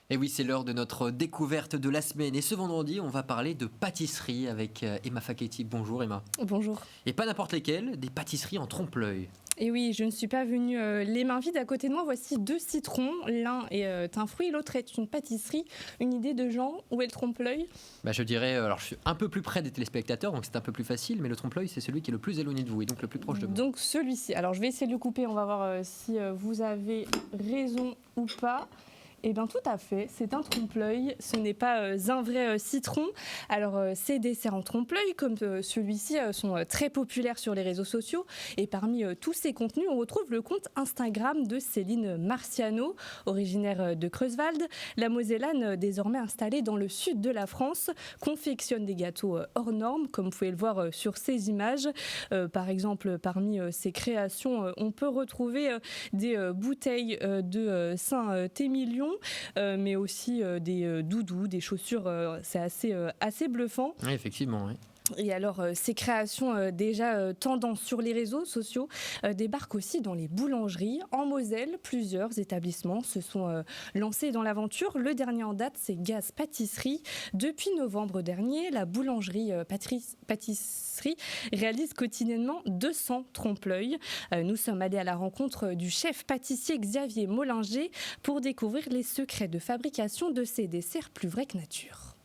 Et oui, c'est l'heure de notre découverte de la semaine. Et ce vendredi, on va parler de pâtisserie avec Emma Facchetti. Bonjour Emma. Bonjour. Et pas n'importe lesquelles, des pâtisseries en trompe-l'œil. Et oui, je ne suis pas venue les mains vides. À côté de moi, voici 2 citrons. L'un est un fruit, l'autre est une pâtisserie. Une idée de Jean, où est le trompe-l'œil ? Je dirais, alors je suis un peu plus près des téléspectateurs, donc c'est un peu plus facile, mais le trompe-l'œil, c'est celui qui est le plus éloigné de vous et donc le plus proche de moi. Donc celui-ci. Alors je vais essayer de le couper, on va voir si vous avez raison ou pas. Eh bien tout à fait, c'est un trompe-l'œil, ce n'est pas un vrai citron. Alors ces desserts en trompe-l'œil comme celui-ci sont très populaires sur les réseaux sociaux et parmi tous ces contenus on retrouve le compte Instagram de Céline Marciano, originaire de Creuswald. La Mosellane, désormais installée dans le sud de la France, confectionne des gâteaux hors normes comme vous pouvez le voir sur ces images. Par exemple parmi ses créations on peut retrouver des bouteilles de Saint-Émilion, mais aussi des doudous, des chaussures, c'est assez bluffant. Oui, effectivement, oui. Et alors, ces créations déjà tendance sur les réseaux sociaux débarquent aussi dans les boulangeries. En Moselle, plusieurs établissements se sont lancés dans l'aventure. Le dernier en date, c'est Gaz Pâtisserie. Depuis novembre dernier, la boulangerie pâtisserie réalise quotidiennement 200 trompe-l'œil. Nous sommes allés à la rencontre du chef pâtissier Xavier Mollinger pour découvrir les secrets de fabrication de ces desserts plus vrais que nature.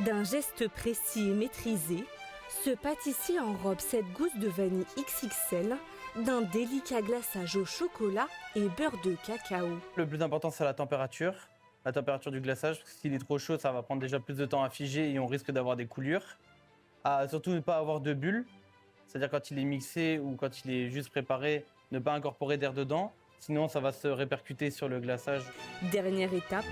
D'un geste précis et maîtrisé, ce pâtissier enrobe cette gousse de vanille XXL d'un délicat glaçage au chocolat et beurre de cacao. Le plus important, c'est la température du glaçage, parce que s'il est trop chaud, ça va prendre déjà plus de temps à figer et on risque d'avoir des coulures. Surtout ne pas avoir de bulles, c'est-à-dire quand il est mixé ou quand il est juste préparé, ne pas incorporer d'air dedans, sinon ça va se répercuter sur le glaçage. Dernière étape,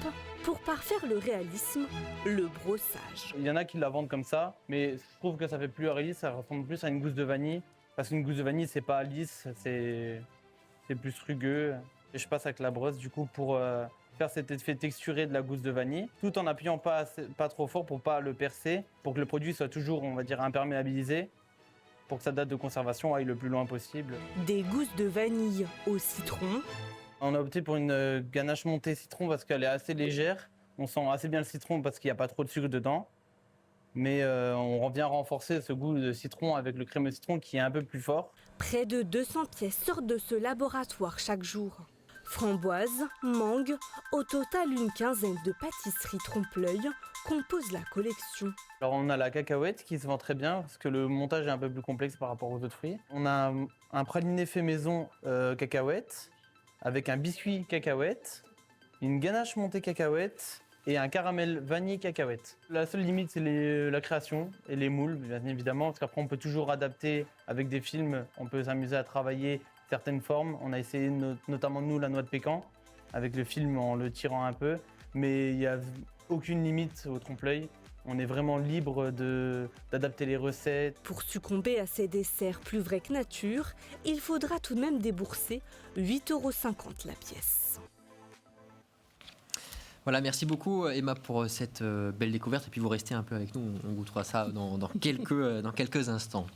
pour parfaire le réalisme, le brossage. Il y en a qui la vendent comme ça, mais je trouve que ça fait plus réaliste, ça ressemble plus à une gousse de vanille. Parce qu'une gousse de vanille, c'est pas lisse, c'est plus rugueux. Et je passe avec la brosse du coup pour faire cet effet texturé de la gousse de vanille, tout en appuyant pas trop fort pour pas le percer, pour que le produit soit toujours, on va dire, imperméabilisé, pour que sa date de conservation aille le plus loin possible. Des gousses de vanille au citron. On a opté pour une ganache montée citron parce qu'elle est assez légère. On sent assez bien le citron parce qu'il n'y a pas trop de sucre dedans. Mais on vient renforcer ce goût de citron avec le crémeux citron qui est un peu plus fort. Près de 200 pièces sortent de ce laboratoire chaque jour. Framboises, mangue, au total une quinzaine de pâtisseries trompe-l'œil composent la collection. Alors on a la cacahuète qui se vend très bien parce que le montage est un peu plus complexe par rapport aux autres fruits. On a un praliné fait maison cacahuète avec un biscuit cacahuète, une ganache montée cacahuète et un caramel vanille cacahuète. La seule limite, c'est la création et les moules, bien évidemment, parce qu'après on peut toujours adapter avec des films, on peut s'amuser à travailler certaines formes. On a essayé notamment nous la noix de pécan avec le film en le tirant un peu, mais il n'y a aucune limite au trompe-l'œil. On est vraiment libre d'adapter les recettes. Pour succomber à ces desserts plus vrais que nature, il faudra tout de même débourser 8,50 € la pièce. Voilà, merci beaucoup Emma pour cette belle découverte. Et puis vous restez un peu avec nous, on goûtera ça dans quelques instants.